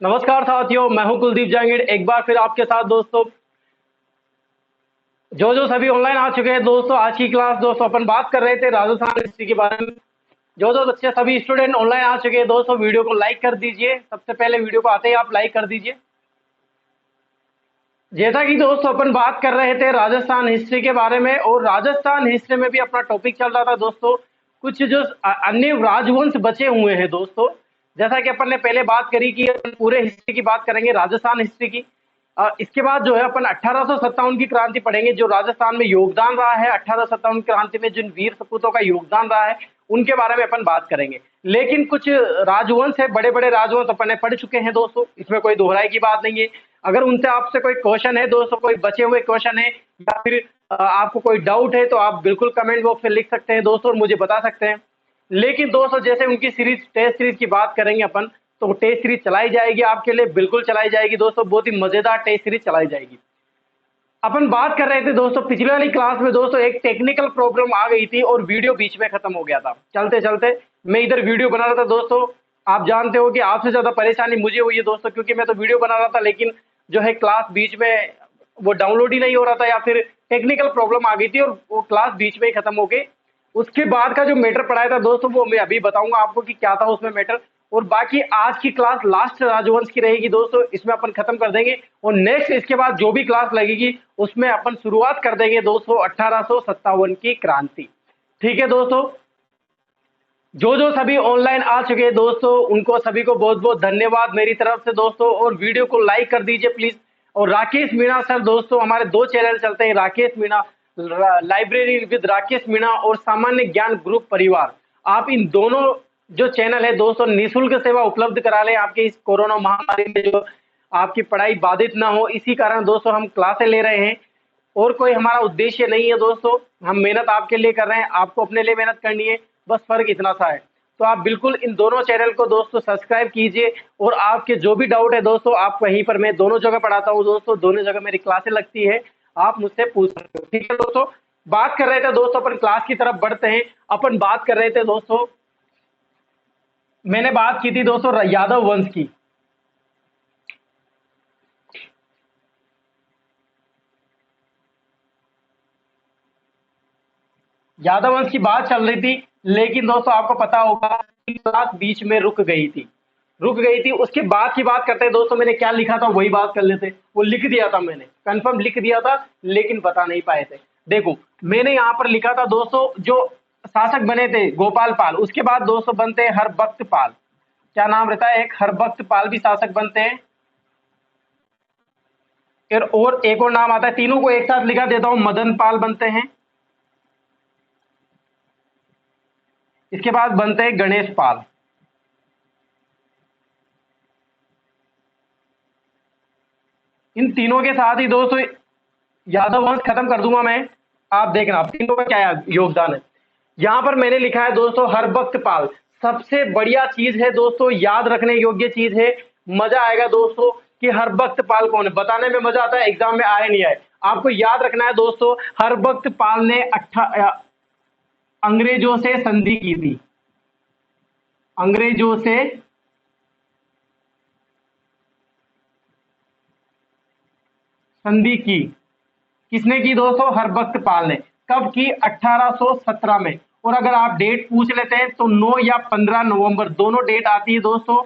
नमस्कार साथियों, मैं हूं कुलदीप जहांगीर। एक बार फिर आपके साथ दोस्तों, जो सभी ऑनलाइन आ चुके हैं दोस्तों। आज की क्लास दोस्तों अपन बात कर रहे थे राजस्थान हिस्ट्री के बारे में। जो बच्चे सभी स्टूडेंट ऑनलाइन आ चुके हैं दोस्तों, वीडियो को लाइक कर दीजिए। सबसे पहले वीडियो को आते ही आप लाइक कर दीजिए। जैसा कि दोस्तों अपन बात कर रहे थे राजस्थान हिस्ट्री के बारे में, और राजस्थान हिस्ट्री में भी अपना टॉपिक चल रहा था दोस्तों। कुछ जो अन्य राजवंश बचे हुए हैं दोस्तों, जैसा कि अपन ने पहले बात करी कि अपन पूरे हिस्ट्री की बात करेंगे, राजस्थान हिस्ट्री की। इसके बाद जो है अपन 1857 की क्रांति पढ़ेंगे, जो राजस्थान में योगदान रहा है। 1857 क्रांति में जिन वीर सपूतों का योगदान रहा है, उनके बारे में अपन बात करेंगे। लेकिन कुछ राजवंश है, बड़े बड़े राजवंश अपन ने पढ़ चुके हैं दोस्तों, इसमें कोई दोहराई की बात नहीं है। अगर उनसे आपसे कोई क्वेश्चन है दोस्तों, कोई बचे हुए क्वेश्चन है, या फिर आपको कोई डाउट है, तो आप बिल्कुल कमेंट बॉक्स में लिख सकते हैं दोस्तों, और मुझे बता सकते हैं। लेकिन दोस्तों जैसे उनकी सीरीज, टेस्ट सीरीज की बात करेंगे अपन, तो टेस्ट सीरीज चलाई जाएगी आपके लिए, बिल्कुल चलाई जाएगी दोस्तों। बहुत ही मजेदार टेस्ट सीरीज चलाई जाएगी। अपन बात कर रहे थे दोस्तों पिछले वाली क्लास में दोस्तों, एक टेक्निकल प्रॉब्लम आ गई थी और वीडियो बीच में खत्म हो गया था। चलते चलते मैं इधर वीडियो बना रहा था दोस्तों। आप जानते हो कि आपसे ज्यादा परेशानी मुझे हुई है दोस्तों, क्योंकि मैं तो वीडियो बना रहा था, लेकिन जो है क्लास बीच में वो डाउनलोड ही नहीं हो रहा था, या फिर टेक्निकल प्रॉब्लम आ गई थी और वो क्लास बीच में ही खत्म हो गई। उसके बाद का जो मैटर पढ़ाया था दोस्तों, वो मैं अभी बताऊंगा आपको कि क्या था उसमें मैटर। और बाकी आज की क्लास लास्ट राजवंश की रहेगी दोस्तों, इसमें अपन खत्म कर देंगे। और नेक्स्ट इसके बाद जो भी क्लास लगेगी उसमें अपन शुरुआत कर देंगे दोस्तों 1857 की क्रांति। ठीक है दोस्तों, जो सभी ऑनलाइन आ चुके हैं दोस्तों, उनको सभी को बहुत बहुत धन्यवाद मेरी तरफ से दोस्तों। और वीडियो को लाइक कर दीजिए प्लीज। और राकेश मीणा सर दोस्तों, हमारे दो चैनल चलते हैं, राकेश मीणा लाइब्रेरी विद राकेश मीणा और सामान्य ज्ञान ग्रुप परिवार। आप इन दोनों जो चैनल है दोस्तों, निःशुल्क सेवा उपलब्ध करा लें आपके इस कोरोना महामारी में, जो आपकी पढ़ाई बाधित ना हो। इसी कारण दोस्तों हम क्लासें ले रहे हैं, और कोई हमारा उद्देश्य नहीं है दोस्तों। हम मेहनत आपके लिए कर रहे हैं, आपको अपने लिए मेहनत करनी है, बस फर्क इतना सा है। तो आप बिल्कुल इन दोनों चैनल को दोस्तों सब्सक्राइब कीजिए। और आपके जो भी डाउट है दोस्तों, आप वहीं पर, मैं दोनों जगह पढ़ाता हूँ दोस्तों, दोनों जगह मेरी क्लासें लगती है, आप मुझसे पूछ सकते हो। ठीक है दोस्तों, बात कर रहे थे दोस्तों, अपन क्लास की तरफ बढ़ते हैं। अपन बात कर रहे थे दोस्तों, मैंने बात की थी दोस्तों यादव वंश की। यादव वंश की बात चल रही थी, लेकिन दोस्तों आपको पता होगा कि क्लास बीच में रुक गई थी। उसके बाद की बात करते हैं दोस्तों। मैंने क्या लिखा था वही बात कर लेते। वो लिख दिया था मैंने, कंफर्म लिख दिया था, लेकिन बता नहीं पाए थे। देखो मैंने यहाँ पर लिखा था दोस्तों, जो शासक बने थे गोपाल पाल, उसके बाद दोस्तों बनते हैं हरबख्त पाल। क्या नाम रहता है, एक हरबख्त पाल भी शासक बनते हैं। फिर और एक और नाम आता है, तीनों को एक साथ लिखा देता हूं, मदन पाल बनते हैं। इसके बाद बनते हैं गणेश पाल। इन तीनों के साथ ही दोस्तों यादव वंश खत्म कर दूंगा मैं। आप देखना तीनों का क्या योगदान है। यहां पर मैंने लिखा है दोस्तों हरबख्त पाल। सबसे बढ़िया चीज है दोस्तों, याद रखने योग्य चीज है, मजा आएगा दोस्तों कि हरबख्त पाल कौन है। बताने में मजा आता है, एग्जाम में आए नहीं आए। आपको याद रखना है दोस्तों, हरबख्त पाल ने अंग्रेजों से संधि की थी। अंग्रेजों से संधि की। किसने की दोस्तों, हरबख्त पाल ने। कब की, 1817 में। और अगर आप डेट पूछ लेते हैं तो 9 या 15 नवंबर दोनों डेट आती है दोस्तों।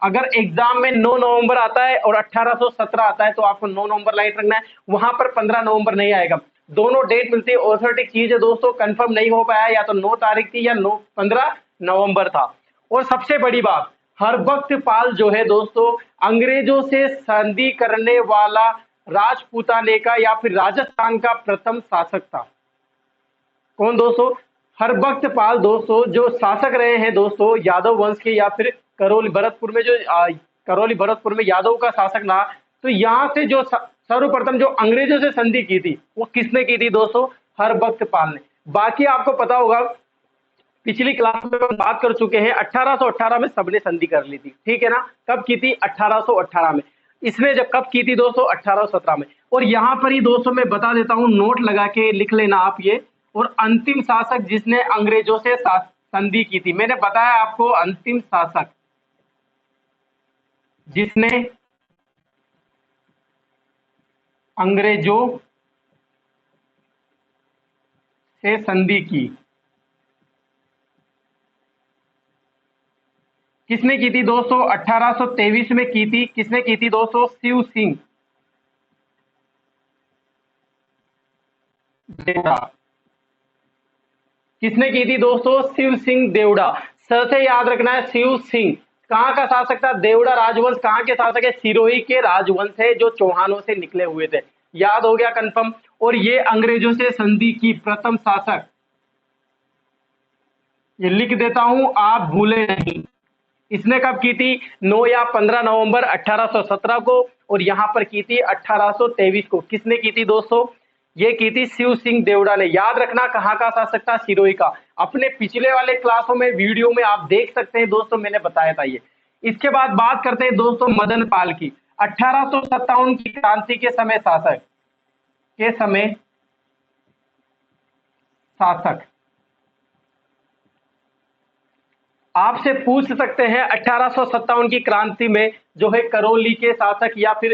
अगर एग्जाम में 9 नवंबर आता है और 1817 आता है, तो आपको 9 नवंबर लाइट रखना है, वहां पर 15 नवंबर नहीं आएगा। दोनों डेट मिलती है, ऑथेंटिक चीज है दोस्तों। कंफर्म नहीं हो पाया, या तो 9 तारीख थी या 15 नवंबर था। और सबसे बड़ी बात, हरबख्त पाल जो है दोस्तों, अंग्रेजों से संधि करने वाला राजपूताने का या फिर राजस्थान का प्रथम शासक था। कौन दोस्तों, हरबख्त पाल दोस्तों, जो शासक रहे हैं दोस्तों यादव वंश के, या फिर करौली भरतपुर में, जो करौली भरतपुर में यादव का शासक रहा। तो यहाँ से जो सर्वप्रथम जो अंग्रेजों से संधि की थी, वो किसने की थी दोस्तों, हरबख्त पाल ने। बाकी आपको पता होगा, पिछली क्लास में हम बात कर चुके हैं, 1818 में सबने संधि कर ली थी। ठीक है ना, कब की थी, 1818 में। इसने जब कब की थी दोस्तों, 1817 में। और यहां पर ही दोस्तों मैं बता देता हूं, नोट लगा के लिख लेना आप ये। और अंतिम शासक जिसने अंग्रेजों से संधि की थी, मैंने बताया आपको, अंतिम शासक जिसने अंग्रेजों से संधि की। किसने की थी दोस्तों? 1823 में की थी। किसने की थी दोस्तों? शिव सिंह देवड़ा। किसने की थी दोस्तों? शिव सिंह देवड़ा। सर से याद रखना है, शिव सिंह कहाँ का शासक था? देवड़ा राजवंश कहाँ के शासक है? सिरोही के राजवंश है, जो चौहानों से निकले हुए थे। याद हो गया कंफर्म। और ये अंग्रेजों से संधि की प्रथम शासक, ये लिख देता हूं, आप भूले नहीं। इसने कब की थी? 9 या 15 नवंबर 1817 को, और यहां पर की थी 1823 को। किसने की थी दोस्तों? ये की थी शिव सिंह देवड़ा ने। याद रखना कहाँ का शासक था? सिरोही का। अपने पिछले वाले क्लासों में, वीडियो में आप देख सकते हैं दोस्तों, मैंने बताया था ये। इसके बाद बात करते हैं दोस्तों मदन पाल की। 1857 की क्रांति के समय शासक, के समय शासक आपसे पूछ सकते हैं 1857 की क्रांति में जो है करौली के शासक या फिर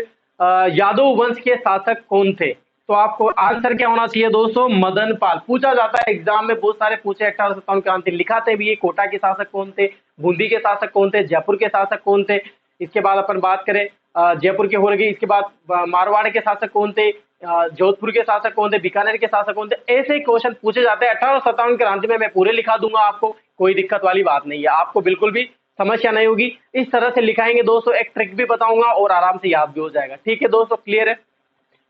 यादव वंश के शासक कौन थे? तो आपको आंसर क्या होना चाहिए दोस्तों? मदन पाल। पूछा जाता है एग्जाम में, बहुत सारे पूछे 1857 क्रांति, लिखाते भी है। कोटा के शासक कौन थे, बूंदी के शासक कौन थे, जयपुर के शासक कौन थे। इसके बाद अपन बात करें जयपुर के हो गई। इसके बाद मारवाड़ के शासक कौन थे, जोधपुर के शासक कौन थे, बीकानेर के शासक कौन थे। ऐसे ही क्वेश्चन पूछे जाते हैं। 1857 क्रांति में मैं पूरे लिखा दूंगा आपको, कोई दिक्कत वाली बात नहीं है, आपको बिल्कुल भी समस्या नहीं होगी। इस तरह से लिखाएंगे दोस्तों, एक ट्रिक भी बताऊंगा और आराम से याद भी हो जाएगा। ठीक है दोस्तों, क्लियर है।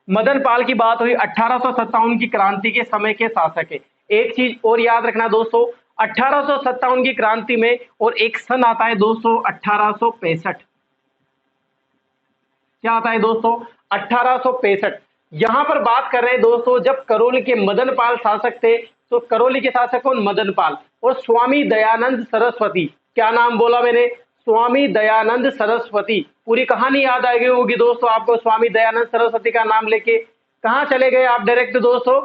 मदन पाल की बात हुई, 1857 की क्रांति के समय के शासक है। एक चीज और याद रखना दोस्तों, 1857 की क्रांति में और एक सन आता है दोस्तों 1865। क्या आता है दोस्तों? 1865। यहां पर बात कर रहे हैं दोस्तों, जब करौली के मदन पाल शासक थे, तो करौली के शासक कौन? मदन पाल। और स्वामी दयानंद सरस्वती, क्या नाम बोला मैंने? स्वामी दयानंद सरस्वती। पूरी कहानी याद आ गई होगी दोस्तों आपको। स्वामी दयानंद सरस्वती का नाम लेके कहां चले गए आप डायरेक्ट दोस्तों?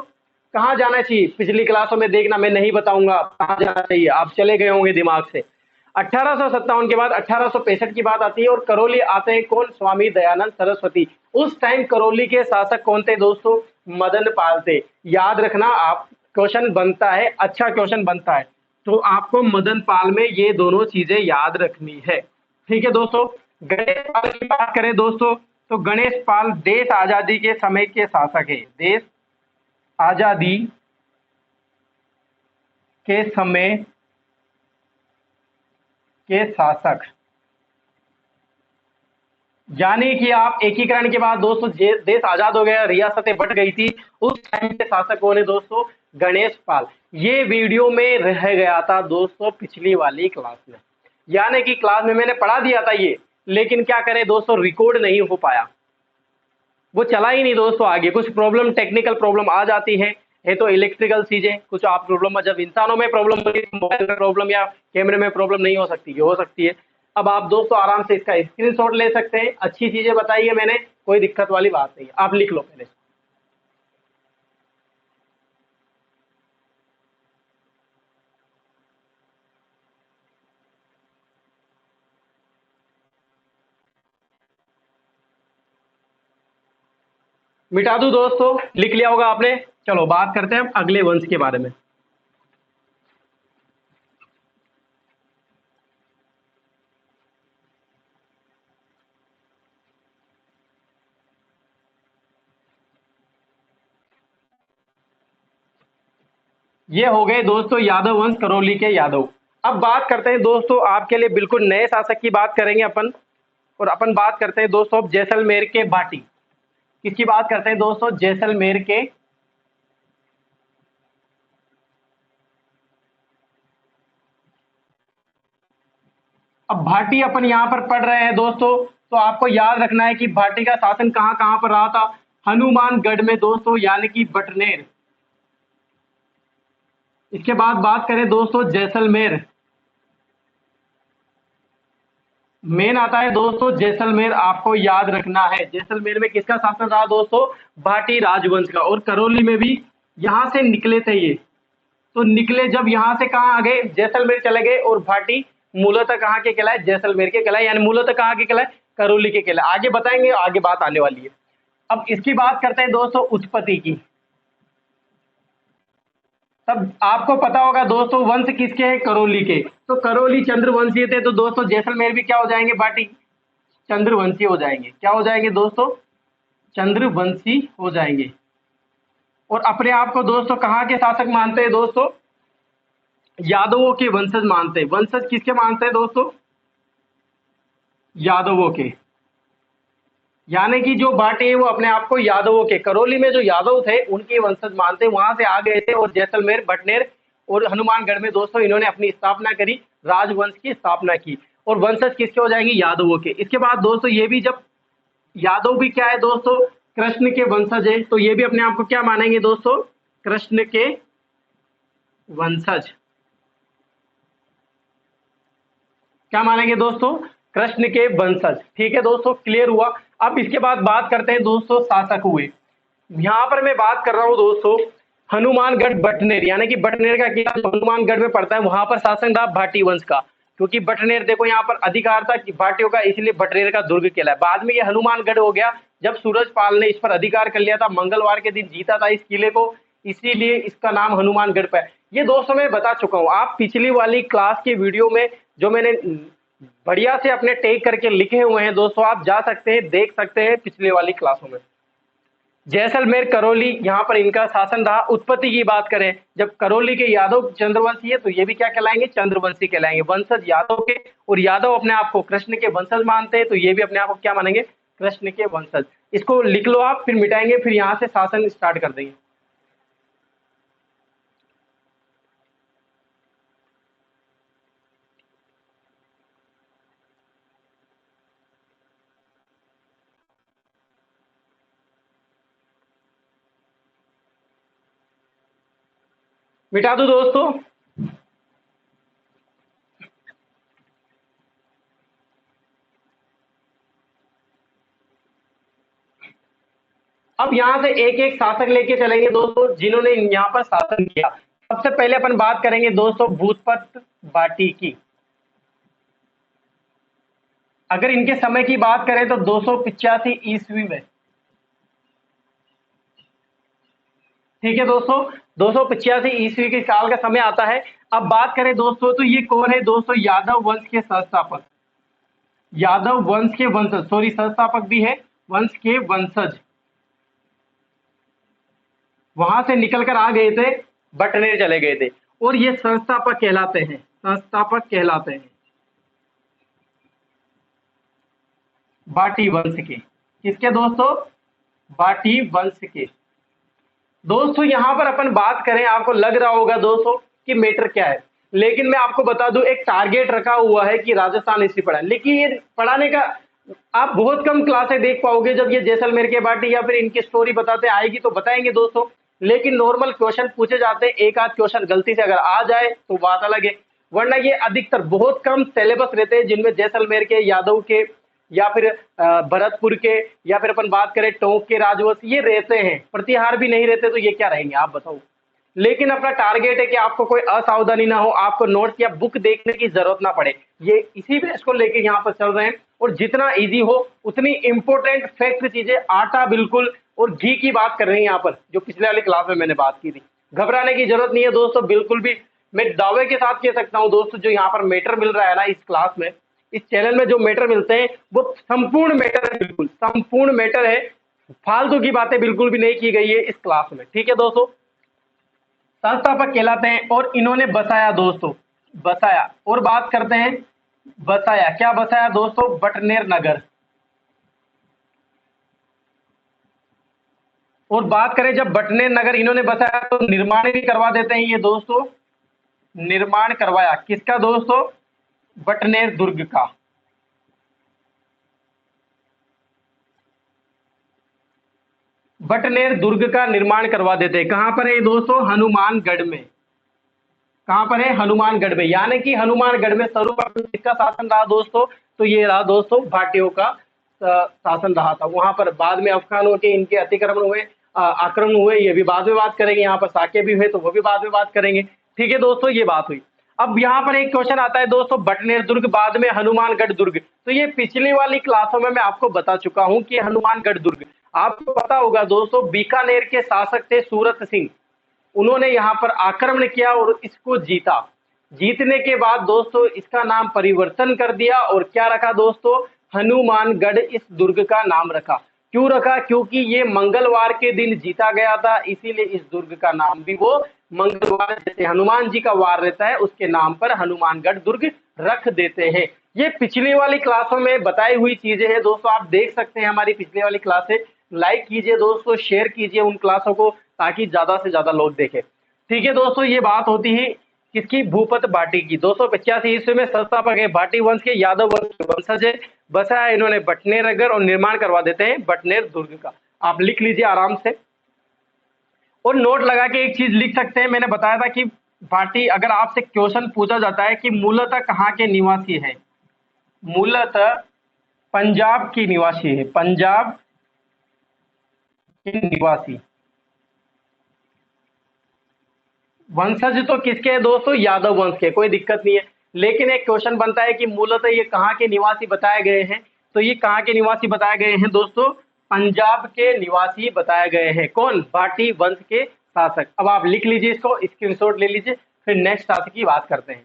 कहां जाना चाहिए? पिछली क्लासों में देखना, मैं नहीं बताऊंगा कहां जाना चाहिए, आप चले गए होंगे दिमाग से। 1857 के बाद 1865 की बात आती है और करौली आते हैं कौन? स्वामी दयानंद सरस्वती। उस टाइम करौली के शासक कौन थे दोस्तों? मदन पाल थे। याद रखना, आप क्वेश्चन बनता है, अच्छा क्वेश्चन बनता है, तो आपको मदन पाल में ये दोनों चीजें याद रखनी है। ठीक है दोस्तों। गणेश पाल की बात करें दोस्तों, तो गणेश पाल देश आजादी के समय के शासक है। देश आजादी के समय के शासक, यानी कि आप एकीकरण के बाद दोस्तों देश आजाद हो गया, रियासतें बट गई थी, उस टाइम के शासक कौन है दोस्तों? गणेश पाल। ये वीडियो में रह गया था दोस्तों पिछली वाली क्लास में, यानी कि क्लास में मैंने पढ़ा दिया था ये, लेकिन क्या करें दोस्तों, रिकॉर्ड नहीं हो पाया, वो चला ही नहीं दोस्तों आगे। कुछ प्रॉब्लम, टेक्निकल प्रॉब्लम आ जाती है तो इलेक्ट्रिकल चीजें कुछ आप प्रॉब्लम, जब इंसानों में प्रॉब्लम होती है, मोबाइल में प्रॉब्लम या कैमरे में प्रॉब्लम नहीं हो सकती, ये हो सकती है। अब आप दोस्तों आराम से इसका स्क्रीनशॉट ले सकते हैं। अच्छी चीजें बताई है मैंने, कोई दिक्कत वाली बात नहीं है, आप लिख लो पहले। मिटा दूं दोस्तों? लिख लिया होगा आपने। चलो बात करते हैं हम अगले वंश के बारे में। ये हो गए दोस्तों यादव वंश, करौली के यादव। अब बात करते हैं दोस्तों, आपके लिए बिल्कुल नए शासक की बात करेंगे अपन। और अपन बात करते हैं दोस्तों अब जैसलमेर के बाटी। किसकी बात करते हैं दोस्तों? जैसलमेर के अब भाटी अपन यहां पर पढ़ रहे हैं दोस्तों, तो आपको याद रखना है कि भाटी का शासन कहां कहां पर रहा था? हनुमानगढ़ में दोस्तों, यानी कि बटनेर। इसके बाद बात करें दोस्तों जैसलमेर, मेन आता है दोस्तों जैसलमेर, आपको याद रखना है। जैसलमेर में किसका शासन रहा दोस्तों? भाटी राजवंश का। और करौली में भी यहां से निकले थे ये, तो निकले जब यहां से कहां आ गए? जैसलमेर चले गए। और भाटी मूलतः कहां के कहलाए? जैसलमेर के कहलाए, यानी मूलतः कहां के कहलाए? करौली के किले, आगे बताएंगे, आगे बात आने वाली है। अब इसकी बात करते हैं दोस्तों उत्पत्ति की। तब आपको पता होगा दोस्तों वंश किसके हैं, करौली के। तो करौली चंद्रवंशीय थे, तो दोस्तों जैसलमेर भी क्या हो जाएंगे, बाटी चंद्रवंशी हो जाएंगे। क्या हो जाएंगे दोस्तों, चंद्रवंशी हो जाएंगे। और अपने आप को दोस्तों कहाँ के शासक मानते हैं दोस्तों, यादवों के वंशज मानते हैं। वंशज किसके मानते हैं दोस्तों, यादवों के। यानी कि जो भाटी है वो अपने आप को यादवों के, करौली में जो यादव थे उनके वंशज मानते, वहां से आ गए थे और जैसलमेर, बटनेर और हनुमानगढ़ में दोस्तों इन्होंने अपनी स्थापना करी, राजवंश की स्थापना की। और वंशज किसके हो जाएंगे, यादवों के। इसके बाद दोस्तों ये भी, जब यादव भी क्या है दोस्तों, कृष्ण के वंशज है, तो ये भी अपने आप को क्या मानेंगे दोस्तों, कृष्ण के वंशज। क्या मानेंगे दोस्तों, कृष्ण के वंशज। ठीक है दोस्तों, क्लियर हुआ। अब इसके बाद बात करते हैं दोस्तों शासक हुए। यहाँ पर मैं बात कर रहा हूँ दोस्तों हनुमानगढ़ बटनेर, यानी कि बटनेर का किला जो हनुमानगढ़ में पड़ता है, वहां पर शासन था भाटी वंश का। क्योंकि बटनेर देखो यहाँ पर अधिकार था कि भाटियों का, इसलिए बटनेर का दुर्ग किला है। बाद में ये हनुमानगढ़ हो गया जब सूरजपाल ने इस पर अधिकार कर लिया था, मंगलवार के दिन जीता था इस किले को, इसीलिए इसका नाम हनुमानगढ़ पे है। ये दोस्तों मैं बता चुका हूँ, आप पिछली वाली क्लास के वीडियो में जो मैंने बढ़िया से अपने टेक करके लिखे हुए हैं दोस्तों, आप जा सकते हैं, देख सकते हैं पिछले वाली क्लासों में। जैसलमेर, करौली, यहाँ पर इनका शासन रहा। उत्पत्ति की बात करें, जब करौली के यादव चंद्रवंशी है तो ये भी क्या कहलाएंगे, चंद्रवंशी कहलाएंगे, वंशज यादव के। और यादव अपने आप को कृष्ण के वंशज मानते हैं, तो ये भी अपने आप को क्या मानेंगे, कृष्ण के वंशज। इसको लिख लो आप, फिर मिटाएंगे, फिर यहाँ से शासन स्टार्ट कर देंगे। मिटा दो दोस्तों। अब यहां से एक एक शासक लेके चलेंगे दोस्तों जिन्होंने यहाँ पर शासन किया। सबसे पहले अपन बात करेंगे दोस्तों भूतपत बाटी की। अगर इनके समय की बात करें तो 285 ईस्वी में। ठीक है दोस्तों, 285 ईस्वी के साल का समय आता है। अब बात करें दोस्तों तो ये कौन है दोस्तों, यादव वंश के संस्थापक, यादव वंश के वंशज, सॉरी संस्थापक भी है, वंश के वंशज वहां से निकलकर आ गए थे, बटनेर चले गए थे, और ये संस्थापक कहलाते हैं, संस्थापक कहलाते हैं बाटी वंश के। किसके दोस्तों, बाटी वंश के। दोस्तों यहां पर अपन बात करें, आपको लग रहा होगा दोस्तों कि मैटर क्या है, लेकिन मैं आपको बता दूं एक टारगेट रखा हुआ है कि राजस्थान हिस्ट्री पढ़ाएं, लेकिन ये पढ़ाने का आप बहुत कम क्लासें देख पाओगे। जब ये जैसलमेर के बाटी या फिर इनकी स्टोरी बताते आएगी तो बताएंगे दोस्तों, लेकिन नॉर्मल क्वेश्चन पूछे जाते हैं, एक आध क्वेश्चन गलती से अगर आ जाए तो बात अलग है, वरना ये अधिकतर बहुत कम सिलेबस रहते हैं जिनमें जैसलमेर के, यादव के, या फिर भरतपुर के, या फिर अपन बात करें टोंक के राजवंश, ये रहते हैं। प्रतिहार भी नहीं रहते तो ये क्या रहेंगे आप बताओ। लेकिन अपना टारगेट है कि आपको कोई असावधानी ना हो, आपको नोट्स या बुक देखने की जरूरत ना पड़े, ये इसी बेस को लेकर यहाँ पर चल रहे हैं। और जितना इजी हो उतनी इंपॉर्टेंट फैक्ट चीजें, आटा बिल्कुल और घी की बात कर रहे हैं यहाँ पर, जो पिछले वाली क्लास में मैंने बात की थी। घबराने की जरूरत नहीं है दोस्तों, बिल्कुल भी। मैं दावे के साथ कह सकता हूँ दोस्तों, जो यहाँ पर मैटर मिल रहा है ना इस क्लास में, इस चैनल में जो मैटर मिलते हैं वो संपूर्ण मैटर है, बिल्कुल संपूर्ण मैटर है, फालतू की बातें बिल्कुल भी नहीं की गई है इस क्लास में। ठीक है दोस्तों, संस्थापक कहलाते हैं और इन्होंने बसाया दोस्तों, बसाया। और बात करते हैं बसाया, क्या बसाया दोस्तों, बटनेर नगर। और बात करें जब बटनेर नगर इन्होंने बसाया तो निर्माण भी करवा देते हैं ये दोस्तों, निर्माण करवाया किसका दोस्तों, बटनेर दुर्ग का। बटनेर दुर्ग का निर्माण करवा देते हैं। कहां पर है दोस्तों, हनुमानगढ़ में। कहां पर है, हनुमानगढ़ में। यानी कि हनुमानगढ़ में सर्वप्रथम किसका शासन रहा दोस्तों, तो ये रहा दोस्तों भाटियों का शासन रहा था। वहां पर बाद में अफगानों के इनके अतिक्रमण हुए, आक्रमण हुए, ये भी बाद में बात करेंगे। यहाँ पर साके भी हुए तो वो भी बाद में बात करेंगे। ठीक है दोस्तों, ये बात हुई। अब यहाँ पर एक क्वेश्चन आता है दोस्तों, बटनेर दुर्ग बाद में हनुमानगढ़ दुर्ग। तो ये पिछली वाली क्लासों में मैं आपको बता चुका हूँ कि हनुमानगढ़ दुर्ग, आपको पता होगा दोस्तों, बीकानेर के शासक थे सूरत सिंह, उन्होंने यहाँ पर आक्रमण किया और इसको जीता। जीतने के बाद दोस्तों इसका नाम परिवर्तन कर दिया और क्या रखा दोस्तों, हनुमानगढ़ इस दुर्ग का नाम रखा। क्यों रखा, क्योंकि ये मंगलवार के दिन जीता गया था, इसीलिए इस दुर्ग का नाम भी वो मंगलवार, जैसे हनुमान जी का वार रहता है उसके नाम पर हनुमानगढ़ दुर्ग रख देते हैं। ये पिछली वाली क्लासों में बताई हुई चीजें हैं दोस्तों, आप देख सकते हैं हमारी पिछली वाली क्लासें। लाइक कीजिए दोस्तों, शेयर कीजिए उन क्लासों को ताकि ज्यादा से ज्यादा लोग देखें। ठीक है दोस्तों, ये बात होती है किसकी, भूपत भाटी की। 285 ईस्वी में संस्थापक है भाटी वंश के, यादव वंश के वंशज है, बसाया इन्होंने बटनेरगढ़ और निर्माण करवा देते हैं बटनेर दुर्ग का। आप लिख लीजिए आराम से और नोट लगा के एक चीज लिख सकते हैं, मैंने बताया था कि भाटी, अगर आपसे क्वेश्चन पूछा जाता है कि मूलतः कहाँ के निवासी है, मूलतः पंजाब की निवासी है, पंजाब के निवासी। वंशज तो किसके हैं दोस्तों, यादव वंश के, कोई दिक्कत नहीं है। लेकिन एक क्वेश्चन बनता है कि मूलतः ये कहाँ के निवासी बताए गए हैं, तो ये कहाँ के निवासी बताए गए हैं दोस्तों, पंजाब के निवासी बताए गए हैं। कौन, भाटी वंश के शासक। अब आप लिख लीजिए इसको, स्क्रीनशॉट ले लीजिए, फिर नेक्स्ट शासक की बात करते हैं।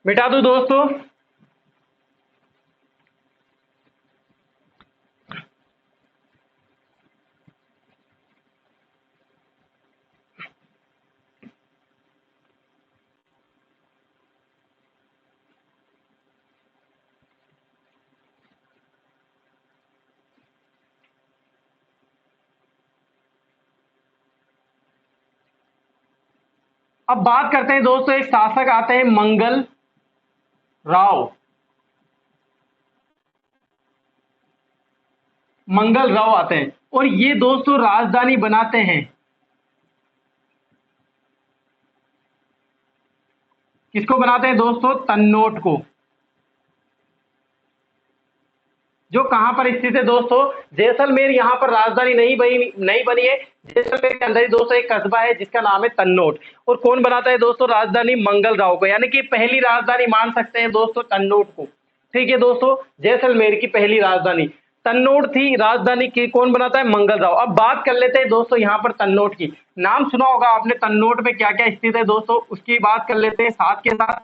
मिटा दूं दोस्तों, अब बात करते हैं दोस्तों, एक शासक आते हैं मंगल राव, मंगल राव आते हैं और ये दोस्तों राजधानी बनाते हैं, किसको बनाते हैं दोस्तों, तन्नोट को, जो कहां पर स्थित है दोस्तों, जैसलमेर। यहां पर राजधानी नहीं बनी है, जैसलमेर के अंदर ही दोस्तों एक कस्बा है जिसका नाम है तन्नोट। और कौन बनाता है दोस्तों राजधानी, मंगल राव को, यानी कि पहली राजधानी मान सकते हैं दोस्तों तन्नोट को। ठीक है दोस्तों, जैसलमेर की पहली राजधानी तन्नोट थी, राजधानी की कौन बनाता है, मंगल राव। अब बात कर लेते हैं दोस्तों यहाँ पर तन्नोट की, नाम सुना होगा आपने, तन्नोट में क्या क्या स्थित है दोस्तों, उसकी बात कर लेते हैं साथ के साथ।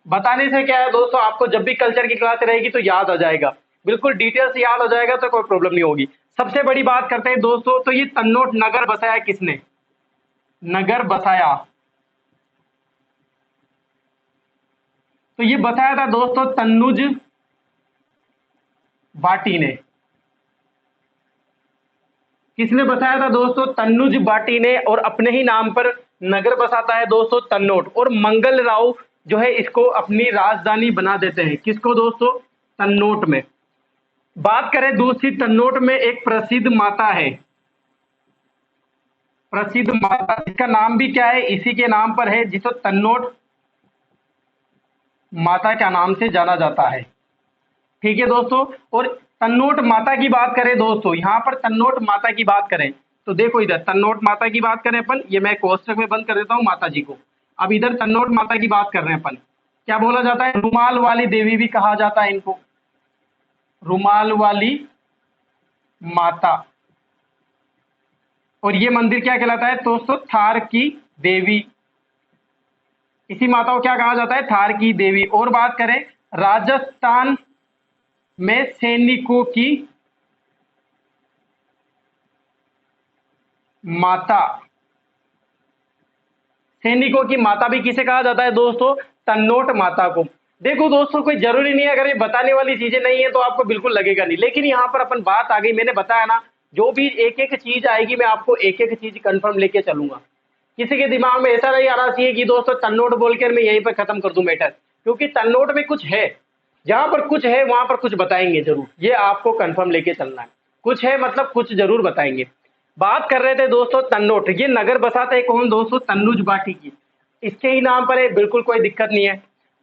बताने से क्या है दोस्तों, आपको जब भी कल्चर की क्लास रहेगी तो याद आ जाएगा, बिल्कुल डिटेल से याद हो जाएगा, तो कोई प्रॉब्लम नहीं होगी। सबसे बड़ी बात करते हैं दोस्तों, तो ये तन्नोट नगर बसाया किसने, नगर बसाया, तो ये बसाया था दोस्तों तन्नुज बाटी ने। किसने बसाया था दोस्तों, तन्नुज बाटी ने, और अपने ही नाम पर नगर बसाता है दोस्तों तन्नोट। और मंगल राव जो है इसको अपनी राजधानी बना देते हैं, किसको दोस्तों, तन्नोट में। बात करें दूसरी, तन्नोट में एक प्रसिद्ध माता है, प्रसिद्ध माता, इसका नाम भी क्या है, इसी के नाम पर है, जिसे तन्नोट माता का नाम से जाना जाता है। ठीक है दोस्तों, और तन्नोट माता की बात करें दोस्तों, यहाँ पर तन्नोट माता की बात करें तो देखो इधर तन्नोट माता की बात करें अपन, ये मैं कोष्टक में बंद कर देता हूँ माता जी को। अब इधर तन्नोट माता की बात कर रहे हैं अपन, क्या बोला जाता है, रुमाल वाली देवी भी कहा जाता है इनको, रुमाल वाली माता। और ये मंदिर क्या कहलाता है दोस्तों, थार की देवी, इसी माता को क्या कहा जाता है, थार की देवी। और बात करें राजस्थान में सैनिकों की माता, सैनिकों की माता भी किसे कहा जाता है दोस्तों, तन्नोट माता को। देखो दोस्तों, कोई जरूरी नहीं है, अगर ये बताने वाली चीजें नहीं है तो आपको बिल्कुल लगेगा नहीं, लेकिन यहाँ पर अपन बात आ गई, मैंने बताया ना, जो भी एक एक चीज आएगी मैं आपको एक एक चीज कंफर्म लेके चलूंगा। किसी के दिमाग में ऐसा नहीं आना चाहिए कि दोस्तों तन्नोट बोलकर मैं यहीं पर खत्म कर दूं मैटर, क्योंकि तन्नोट में कुछ है, जहां पर कुछ है वहां पर कुछ बताएंगे जरूर, ये आपको कंफर्म लेके चलना है। कुछ है मतलब कुछ जरूर बताएंगे। बात कर रहे थे दोस्तों तन्नोट, ये नगर बसा था कौन दोस्तों? तन्नुज बाटी की। इसके ही नाम पर है, बिल्कुल कोई दिक्कत नहीं है।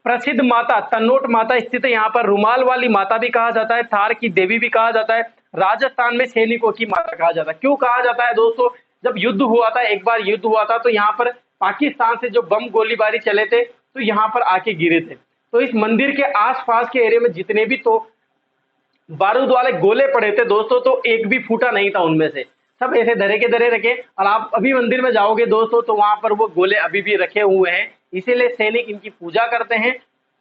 प्रसिद्ध माता तन्नोट माता स्थित है यहाँ पर। रुमाल वाली माता भी कहा जाता है, थार की देवी भी कहा जाता है, राजस्थान में सैनिकों की माता कहा जाता है। क्यों कहा जाता है दोस्तों? जब युद्ध हुआ था, एक बार युद्ध हुआ था, तो यहाँ पर पाकिस्तान से जो बम गोलीबारी चले थे तो यहाँ पर आके गिरे थे। तो इस मंदिर के आसपास के एरिया में जितने भी तो बारूद वाले गोले पड़े थे दोस्तों, तो एक भी फूटा नहीं था उनमें से, सब ऐसे धरे के धरे रखे। और आप अभी मंदिर में जाओगे दोस्तों तो वहां पर वो गोले अभी भी रखे हुए हैं, इसीलिए सैनिक इनकी पूजा करते हैं।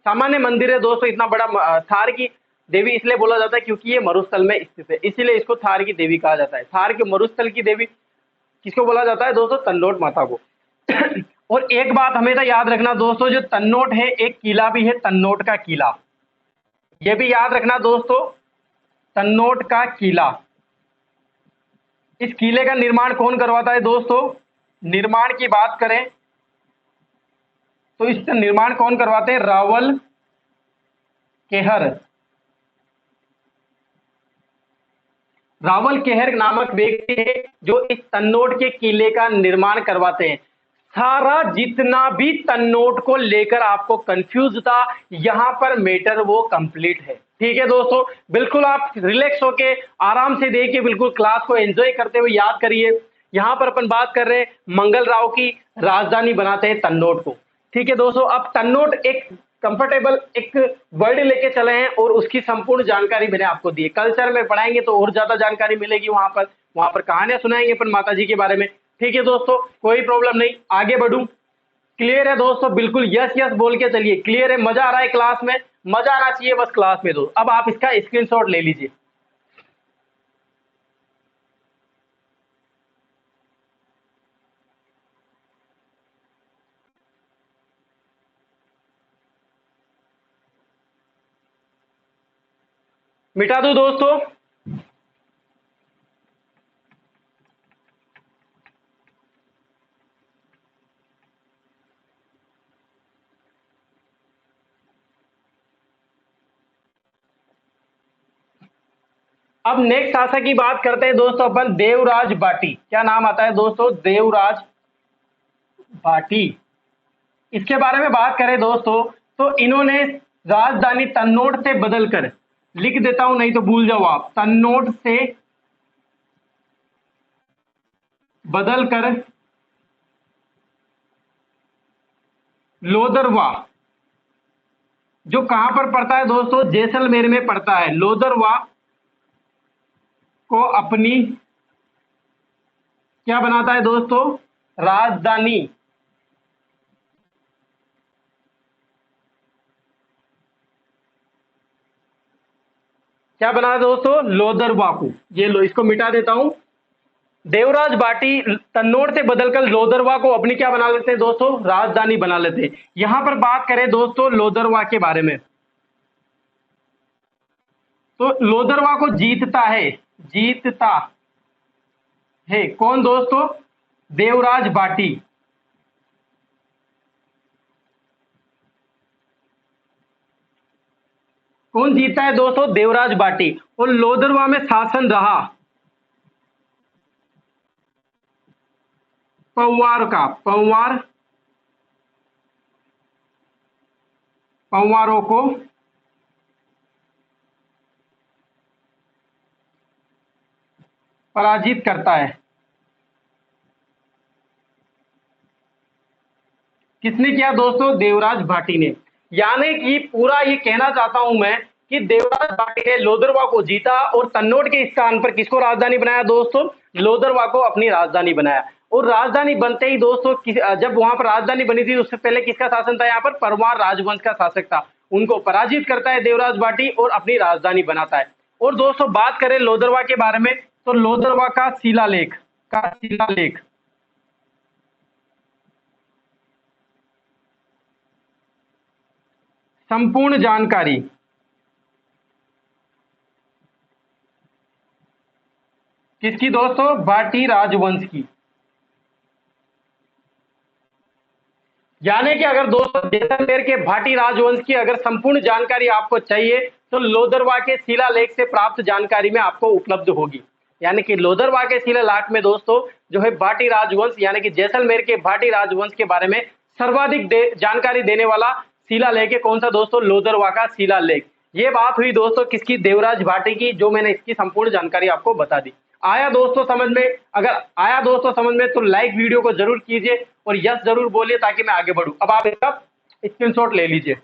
सामान्य मंदिर है दोस्तों, इतना बड़ा थार की देवी इसलिए बोला जाता है क्योंकि ये मरुस्थल में स्थित है, इसीलिए इसको थार की देवी कहा जाता है। थार के मरुस्थल की देवी किसको बोला जाता है दोस्तों? तन्नोट माता को। और एक बात हमेशा याद रखना दोस्तों, जो तन्नोट है एक किला भी है, तन्नोट का किला, ये भी याद रखना दोस्तों, तन्नोट का किला। इस किले का निर्माण कौन करवाता है दोस्तों? निर्माण की बात करें तो इसका निर्माण कौन करवाते हैं? रावल केहर। रावल केहर नामक व्यक्ति है जो इस तन्नोट के किले का निर्माण करवाते हैं। सारा जितना भी तन्नोट को लेकर आपको कंफ्यूज था, यहां पर मैटर वो कंप्लीट है। ठीक है दोस्तों, बिल्कुल आप रिलैक्स होके आराम से देखिए, बिल्कुल क्लास को एंजॉय करते हुए याद करिए। यहां पर अपन बात कर रहे हैं मंगल राव की राजधानी बनाते हैं तन्नोट को। ठीक है दोस्तों, अब तन्नोट एक कंफर्टेबल एक वर्ड लेके चले हैं और उसकी संपूर्ण जानकारी मैंने आपको दी है। कल्चर में पढ़ाएंगे तो और ज्यादा जानकारी मिलेगी, वहां पर कहानियां सुनाएंगे अपन माता जी के बारे में। ठीक है दोस्तों, कोई प्रॉब्लम नहीं, आगे बढ़ूं। क्लियर है दोस्तों? बिल्कुल यस यस बोल के चलिए। क्लियर है? मजा आ रहा है क्लास में? मजा आना चाहिए बस क्लास में। दोस्तों अब आप इसका स्क्रीनशॉट ले लीजिए। मिटा दूं दोस्तों? अब नेक्स्ट शासक की बात करते हैं दोस्तों अपन, देवराज बाटी। क्या नाम आता है दोस्तों? देवराज बाटी। इसके बारे में बात करें दोस्तों तो इन्होंने राजधानी तन्नोट से बदलकर, लिख देता हूं नहीं तो भूल जाओ आप, तन्नोट से बदलकर लोदरवा, जो कहां पर पड़ता है दोस्तों? जैसलमेर में पड़ता है। लोदरवा को अपनी क्या बनाता है दोस्तों? राजधानी। क्या बना दोस्तों? लोदरवा को। ये लो, इसको मिटा देता हूं। देवराज बाटी तन्नोट से बदलकर लोदरवा को अपनी क्या बना लेते हैं दोस्तों? राजधानी बना लेते हैं। यहां पर बात करें दोस्तों लोदरवा के बारे में, तो लोदरवा को जीतता है, जीतता है कौन दोस्तों? देवराज बाटी। कौन जीता है दोस्तों? देवराज बाटी। और लोदरवा में शासन रहा पौवार का, पौवारों को पराजित करता है। किसने किया दोस्तों? देवराज भाटी ने। यानी कि पूरा ये कहना चाहता हूं मैं कि देवराज भाटी ने लोदरवा को जीता और तन्नोट के स्थान पर किसको राजधानी बनाया दोस्तों? लोदरवा को अपनी राजधानी बनाया। और राजधानी बनते ही दोस्तों जब वहां पर राजधानी बनी थी उससे पहले किसका शासन था? यहाँ पर परमार राजवंश का शासक था। उनको पराजित करता है देवराज भाटी और अपनी राजधानी बनाता है। और दोस्तों बात करें लोदरवा के बारे में तो लोदरवा का शिलालेख संपूर्ण जानकारी किसकी दोस्तों? भाटी राजवंश की। यानी कि अगर दोस्तों जैसलमेर के भाटी राजवंश की अगर संपूर्ण जानकारी आपको चाहिए तो लोदरवा के शिलालेख से प्राप्त जानकारी में आपको उपलब्ध होगी। यानी कि लोदरवा के शिलालेख में दोस्तों जो है भाटी राजवंश यानी कि जैसलमेर के भाटी राजवंश के बारे में सर्वाधिक जानकारी देने वाला शिलालेख है कौन सा दोस्तों? लोदरवा का शिलालेख। ये बात हुई दोस्तों किसकी? देवराज भाटी की, जो मैंने इसकी संपूर्ण जानकारी आपको बता दी। आया दोस्तों समझ में? अगर आया दोस्तों समझ में तो लाइक वीडियो को जरूर कीजिए और यस जरूर बोलिए ताकि मैं आगे बढ़ूं। अब आप इसका स्क्रीनशॉट ले लीजिए।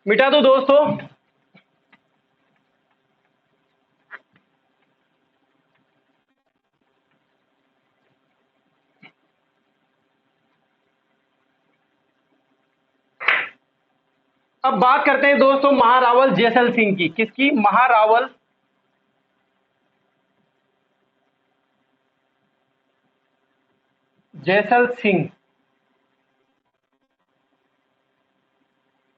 मिटा दो दोस्तों। अब बात करते हैं दोस्तों महारावल जैसल सिंह की। किसकी? महारावल जैसल सिंह।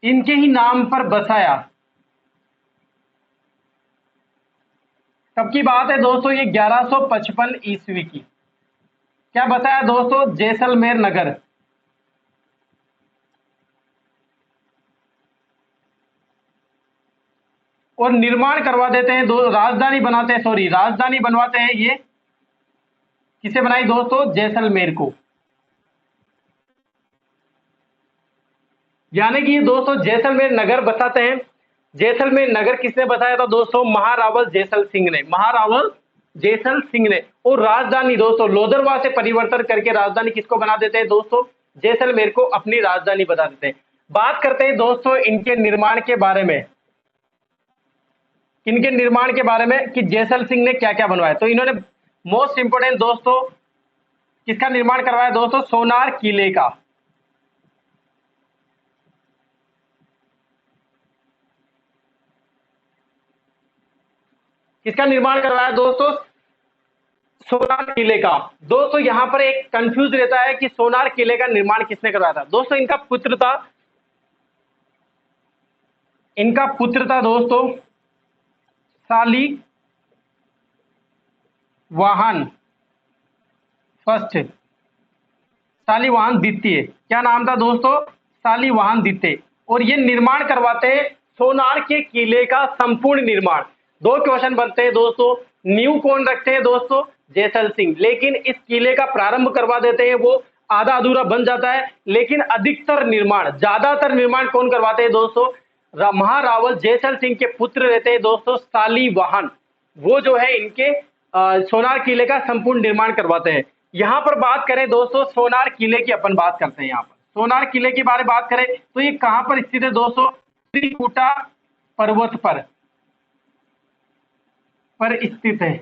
इनके ही नाम पर बसाया। कब की बात है दोस्तों? ये 1155 ईस्वी की। क्या बताया दोस्तों? जैसलमेर नगर। और निर्माण करवा देते हैं राजधानी बनाते हैं, सॉरी राजधानी बनवाते हैं ये। किसे बनाई दोस्तों? जैसलमेर को। यानी कि दोस्तों जैसलमेर नगर बसाते हैं। जैसलमेर नगर किसने बताया था दोस्तों? महारावल जैसल सिंह ने। महारावल जैसल सिंह ने। और राजधानी दोस्तों लोदरवा से परिवर्तन करके राजधानी किसको बना देते हैं दोस्तों? जैसलमेर को अपनी राजधानी बता देते हैं। बात करते हैं दोस्तों इनके निर्माण के बारे में। इनके निर्माण के बारे में कि जैसल सिंह ने क्या क्या बनवाया। तो इन्होंने मोस्ट इंपोर्टेंट दोस्तों किसका निर्माण करवाया दोस्तों? सोनार किले का। किसका निर्माण करवाया दोस्तों? सोनार किले का। दोस्तों यहां पर एक कंफ्यूज रहता है कि सोनार किले का निर्माण किसने करवाया था। दोस्तों इनका पुत्र था दोस्तों साली वाहन फर्स्ट, शालीवाहन द्वितीय। क्या नाम था दोस्तों? शालीवाहन द्वितीय। और ये निर्माण करवाते हैं सोनार के किले का संपूर्ण निर्माण। दो क्वेश्चन बनते हैं दोस्तों। नींव कौन रखते हैं दोस्तों? जैसल सिंह। लेकिन इस किले का प्रारंभ करवा देते हैं, वो आधा अधूरा बन जाता है। लेकिन अधिकतर निर्माण, ज्यादातर निर्माण कौन करवाते हैं दोस्तों? महारावल जैसल सिंह के पुत्र रहते हैं दोस्तों शालीवाहन। वो जो है इनके सोनार किले का संपूर्ण निर्माण करवाते हैं। यहां पर बात करें दोस्तों सोनार किले की, अपन बात करते हैं यहां पर सोनार किले के बारे में बात करें तो ये कहां पर स्थित है दोस्तों? त्रिकुटा पर्वत पर स्थित है।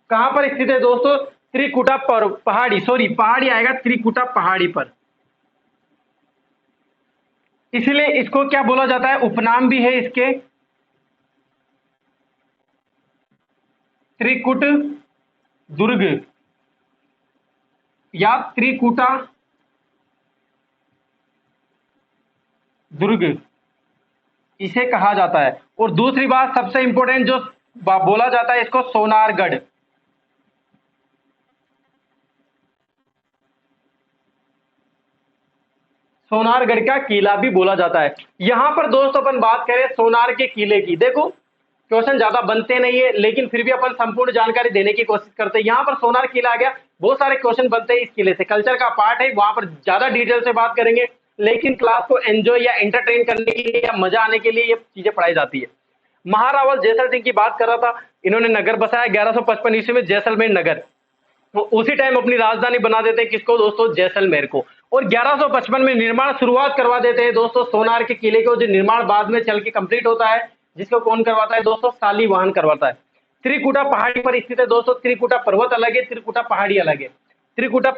कहां पर स्थित है दोस्तों? त्रिकुटा पहाड़ी, सॉरी पहाड़ी आएगा, त्रिकुटा पहाड़ी पर। इसलिए इसको क्या बोला जाता है? उपनाम भी है इसके त्रिकुट दुर्ग या त्रिकुटा दुर्ग इसे कहा जाता है। और दूसरी बात सबसे इंपॉर्टेंट जो बोला जाता है इसको सोनारगढ़। सोनारगढ़ का किला भी बोला जाता है। यहां पर दोस्तों अपन बात करें सोनार के किले की। देखो क्वेश्चन ज्यादा बनते नहीं है लेकिन फिर भी अपन संपूर्ण जानकारी देने की कोशिश करते हैं। यहां पर सोनार किला आ गया, बहुत सारे क्वेश्चन बनते हैं इस किले से। कल्चर का पार्ट है, वहां पर ज्यादा डिटेल से बात करेंगे, लेकिन क्लास को एंजॉय या एंटरटेन करने के लिए या मजा आने के लिए ये चीजें पढ़ाई जाती है। महारावल जैसल सिंह की बात कर रहा था, इन्होंने नगर बसाया 1155 ईस्वी में जैसलमेर नगर। तो उसी टाइम अपनी राजधानी बना देते हैं किसको दोस्तों? जैसलमेर को। और 1155 में निर्माण शुरुआत करवा देते हैं दोस्तों सोनार के किले को, जो निर्माण बाद में चल के कंप्लीट होता है, जिसको कौन करवाता है दोस्तों? शालीवाहन करवाता है। त्रिकुटा पहाड़ी पर स्थित है दोस्तों। त्रिकुटा पर्वत अलग है, त्रिकुटा पहाड़ी अलग है। त्रिकुटा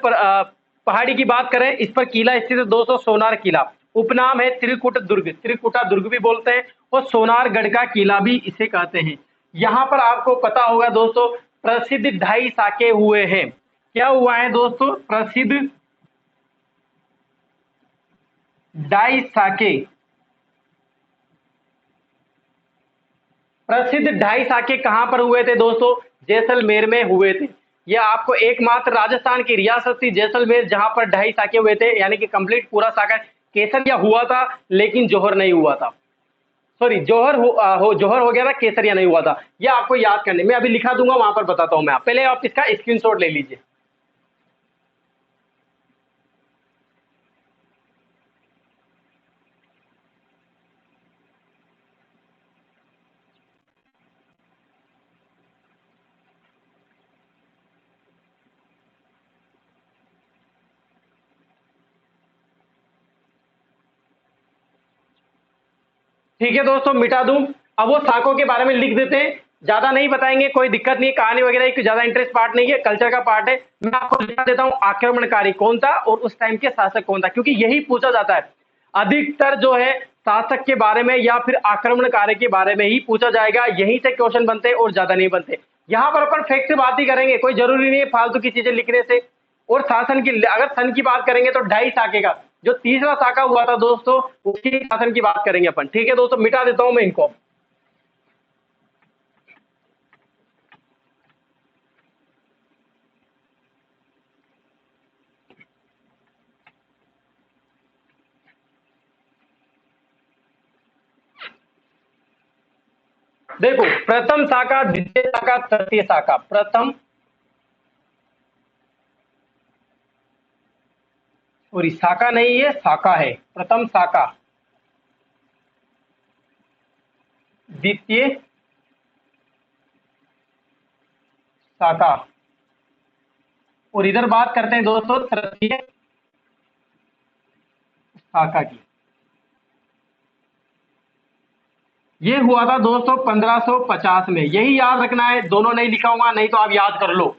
पहाड़ी की बात करें, इस पर किला स्थित है दोस्तों, सोनार किला। उपनाम है त्रिकुट दुर्ग, त्रिकुटा दुर्ग भी बोलते हैं और सोनारगढ़ का किला भी इसे कहते हैं। यहाँ पर आपको पता होगा दोस्तों, प्रसिद्ध ढाई साके हुए हैं। क्या हुआ है दोस्तों? प्रसिद्ध ढाई साके, प्रसिद्ध ढाई साके कहां पर हुए थे दोस्तों? जैसलमेर में हुए थे। यह आपको एकमात्र राजस्थान की रियासत थी जैसलमेर जहां पर ढाई साके हुए थे, यानी कि कंप्लीट पूरा साका। केसरिया हुआ था लेकिन जौहर नहीं हुआ था। सॉरी, जौहर हो गया था, केसरिया नहीं हुआ था। यह आपको याद करने में अभी लिखा दूंगा, वहां पर बताता हूं मैं। पहले आप इसका स्क्रीनशॉट ले लीजिए। ठीक है दोस्तों, मिटा दूं। अब वो साकों के बारे में लिख देते हैं, ज्यादा नहीं बताएंगे, कोई दिक्कत नहीं। कहानी वगैरह की ज्यादा इंटरेस्ट पार्ट नहीं है, कल्चर का पार्ट है। मैं आपको लिखा देता हूं आक्रमणकारी कौन था और उस टाइम के शासक कौन था, क्योंकि यही पूछा जाता है अधिकतर जो है, शासक के बारे में या फिर आक्रमणकारी के बारे में ही पूछा जाएगा। यहीं से क्वेश्चन बनते और ज्यादा नहीं बनते। यहाँ पर अपन फैक्ट से बात ही करेंगे, कोई जरूरी नहीं है फालतू की चीजें लिखने से। और शासन की, अगर सन की बात करेंगे तो ढाई साके का जो तीसरा साका हुआ था दोस्तों, उसकी शासन की बात करेंगे अपन। ठीक है दोस्तों, मिटा देता हूं मैं इनको। देखो, प्रथम शाखा, द्वितीय शाखा, तृतीय शाखा। प्रथम, सॉरी शाखा नहीं है, शाखा है। प्रथम शाखा, द्वितीय शाखा, और इधर बात करते हैं दोस्तों तृतीय शाखा की। ये हुआ था दोस्तों 1550 में। यही याद रखना है, दोनों नहीं लिखा हुआ, नहीं तो आप याद कर लो।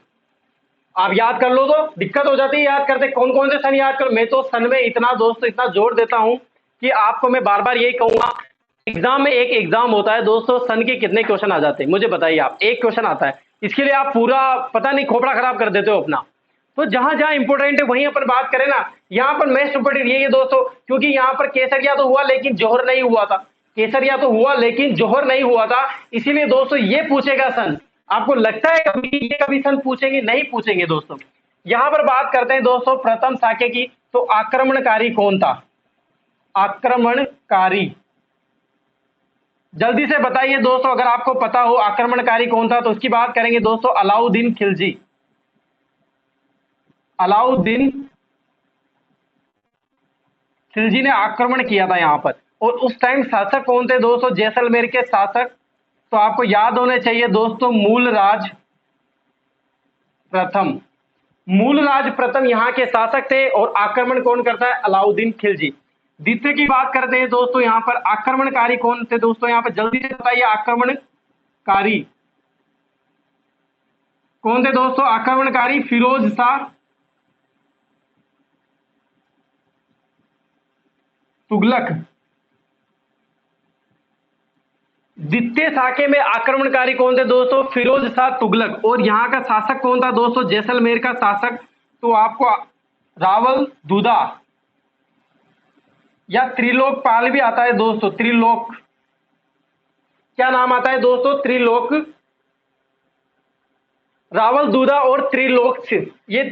आप याद कर लो तो दिक्कत हो जाती है याद करते, कौन कौन से सन याद करो। मैं तो सन में इतना दोस्तों इतना जोर देता हूं कि आपको मैं बार बार यही कहूंगा, एग्जाम में, एक एग्जाम होता है दोस्तों, सन के कितने क्वेश्चन आ जाते हैं मुझे बताइए आप? एक क्वेश्चन आता है, इसके लिए आप पूरा पता नहीं खोपड़ा खराब कर देते हो अपना। तो जहां जहां इंपोर्टेंट है वहीं अपन बात करें ना। यहाँ पर मोस्ट इंपोर्टेंट ये है दोस्तों, क्योंकि यहाँ पर केसरिया तो हुआ लेकिन जौहर नहीं हुआ था। केसरिया तो हुआ लेकिन जौहर नहीं हुआ था, इसीलिए दोस्तों ये पूछेगा सन। आपको लगता है कभी ये कभी सन पूछेंगे? नहीं पूछेंगे दोस्तों। यहां पर बात करते हैं दोस्तों प्रथम साके की, तो आक्रमणकारी कौन था? आक्रमणकारी, जल्दी से बताइए दोस्तों, अगर आपको पता हो आक्रमणकारी कौन था तो उसकी बात करेंगे दोस्तों, अलाउद्दीन खिलजी। अलाउद्दीन खिलजी ने आक्रमण किया था यहां पर। और उस टाइम शासक कौन थे दोस्तों? जैसलमेर के शासक, तो आपको याद होने चाहिए दोस्तों, मूलराज प्रथम। मूलराज प्रथम यहाँ के शासक थे और आक्रमण कौन करता है? अलाउद्दीन खिलजी। द्वितीय की बात करते हैं दोस्तों, यहाँ पर आक्रमणकारी कौन थे दोस्तों? यहाँ पर जल्दी से बताइए, आक्रमणकारी कौन थे दोस्तों? आक्रमणकारी फिरोज शाह तुगलक। द्वितीय साके में आक्रमणकारी कौन थे दोस्तों? फिरोज शाह तुगलक। और यहाँ का शासक कौन था दोस्तों? जैसलमेर का शासक, तो आपको रावल दूदा या त्रिलोकपाल भी आता है दोस्तों। त्रिलोक, क्या नाम आता है दोस्तों? त्रिलोक, रावल दूदा और त्रिलोक। ये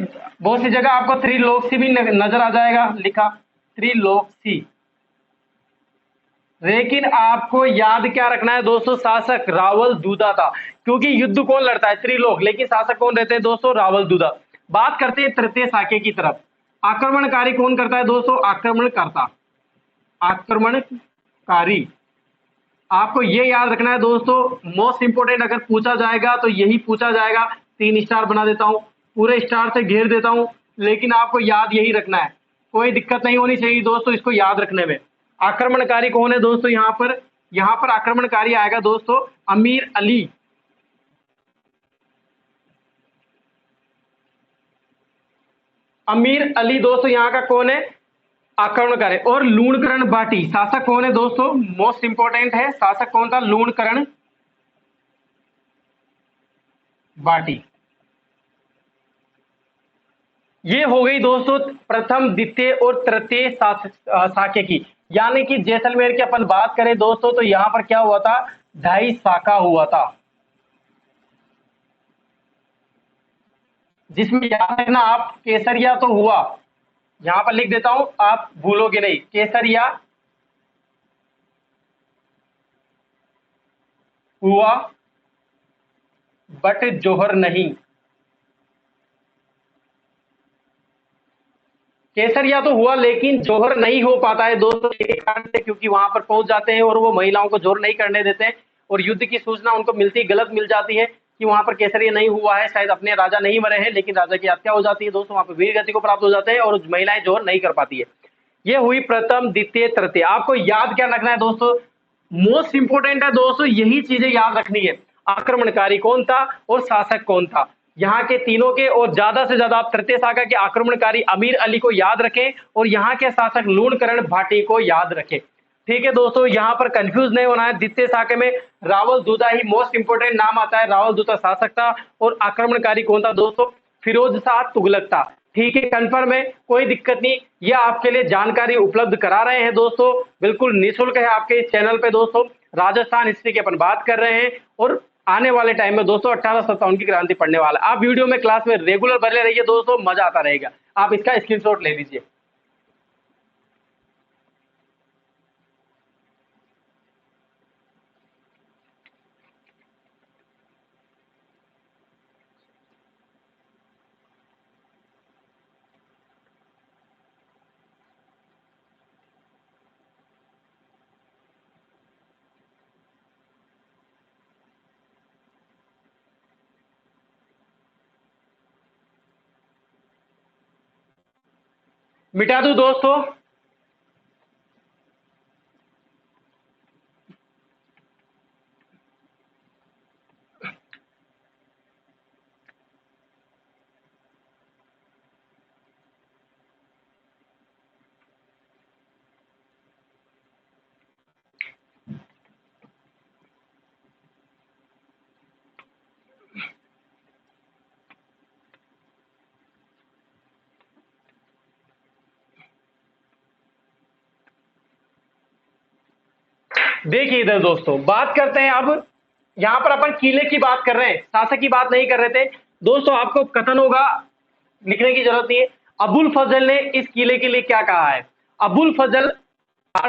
बहुत सी जगह आपको त्रिलोक भी नजर आ जाएगा लिखा, त्रिलोक। लेकिन आपको याद क्या रखना है दोस्तों? शासक रावल दूदा था, क्योंकि युद्ध कौन लड़ता है? त्रिलोक, लेकिन शासक कौन रहते हैं दोस्तों? रावल दूदा। बात करते हैं तृतीय साके की तरफ, आक्रमणकारी कौन करता है दोस्तों? आक्रमणकर्ता, आक्रमणकारी। आपको ये याद रखना है दोस्तों, मोस्ट इंपोर्टेंट अगर पूछा जाएगा तो यही पूछा जाएगा। 3 स्टार बना देता हूं, पूरे स्टार से घेर देता हूं, लेकिन आपको याद यही रखना है, कोई दिक्कत नहीं होनी चाहिए दोस्तों इसको याद रखने में। आक्रमणकारी कौन है दोस्तों? यहाँ पर आक्रमणकारी आएगा दोस्तों अमीर अली। अमीर अली दोस्तों यहाँ का कौन है, आक्रमणकारी। और लूणकरण भाटी शासक कौन है दोस्तों, मोस्ट इंपॉर्टेंट है, शासक कौन था, लूणकरण भाटी। ये हो गई दोस्तों प्रथम द्वितीय और तृतीय शाक्य की, यानी कि जैसलमेर की अपन बात करें दोस्तों तो यहां पर क्या हुआ था, 2.5 शाखा हुआ था, जिसमें याद रखना आप केसरिया तो हुआ, यहां पर लिख देता हूं आप भूलोगे नहीं, केसरिया हुआ बट जौहर नहीं। केसरिया तो हुआ लेकिन जौहर नहीं हो पाता है दोस्तों, एक कारण से, क्योंकि वहां पर पहुंच जाते हैं और वो महिलाओं को जोर नहीं करने देते हैं, और युद्ध की सूचना उनको मिलती गलत मिल जाती है कि वहां पर केसरिया नहीं हुआ है, शायद अपने राजा नहीं मरे हैं, लेकिन राजा की हत्या हो जाती है दोस्तों, वहां पर वीर गति को प्राप्त हो जाते हैं और महिलाएं जोर नहीं कर पाती है। ये हुई प्रथम द्वितीय तृतीय। आपको याद क्या रखना है दोस्तों, मोस्ट इंपोर्टेंट है दोस्तों, यही चीजें याद रखनी है, आक्रमणकारी कौन था और शासक कौन था, यहाँ के तीनों के, और ज्यादा से ज्यादा आप तृतीय शाखा के आक्रमणकारी अमीर अली को याद रखें और यहाँ के शासक लूणकरण भाटी को याद रखें। ठीक है दोस्तों, यहाँ पर कंफ्यूज नहीं होना है, द्वितीय शाखा में रावल दूता ही मोस्ट इंपोर्टेंट नाम आता है, रावल दूता शासक था और आक्रमणकारी कौन था दोस्तों, फिरोज शाह तुगलक था। ठीक है, कंफर्म है, कोई दिक्कत नहीं, ये आपके लिए जानकारी उपलब्ध करा रहे हैं दोस्तों, बिल्कुल निःशुल्क है आपके इस चैनल पे दोस्तों। राजस्थान हिस्ट्री की अपन बात कर रहे हैं और आने वाले टाइम में दोस्तों 1857 की क्रांति पढ़ने वाला, आप वीडियो में क्लास में रेगुलर बने रहिए दोस्तों, मजा आता रहेगा, आप इसका स्क्रीनशॉट ले लीजिए। मिटा दूं दोस्तों, देखिए इधर दोस्तों, बात करते हैं अब, यहां पर अपन किले की बात कर रहे हैं, शासक की बात नहीं कर रहे थे दोस्तों, आपको कथन होगा, लिखने की जरूरत नहीं है। अबुल फजल ने इस किले के लिए क्या कहा है, अबुल फजल